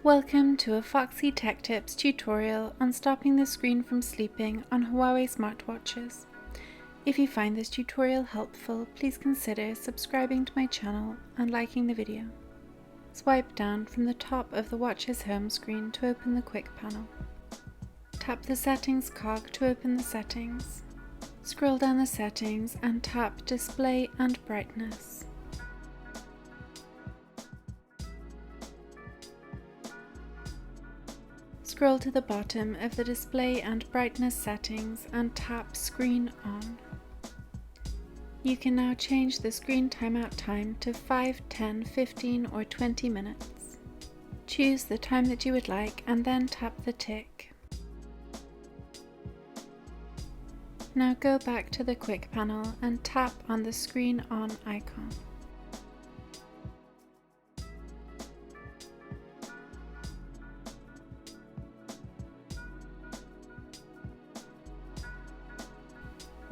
Welcome to a Foxy Tech Tips tutorial on stopping the screen from sleeping on Huawei smartwatches. If you find this tutorial helpful, please consider subscribing to my channel and liking the video. Swipe down from the top of the watch's home screen to open the quick panel. Tap the settings cog to open the settings. Scroll down the settings and tap Display and Brightness. Scroll to the bottom of the display and brightness settings and tap Screen On. You can now change the screen timeout time to 5, 10, 15 or 20 minutes. Choose the time that you would like and then tap the tick. Now go back to the quick panel and tap on the Screen On icon.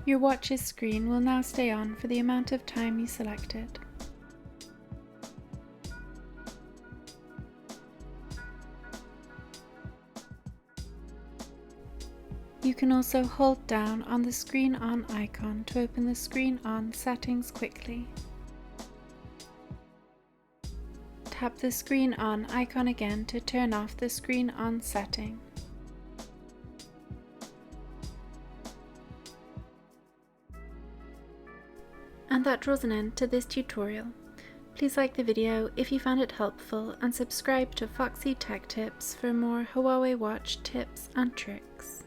Your watch's screen will now stay on for the amount of time you selected. You can also hold down on the Screen On icon to open the Screen On settings quickly. Tap the Screen On icon again to turn off the Screen On setting. And that draws an end to this tutorial. Please like the video if you found it helpful and subscribe to Foxy Tech Tips for more Huawei watch tips and tricks.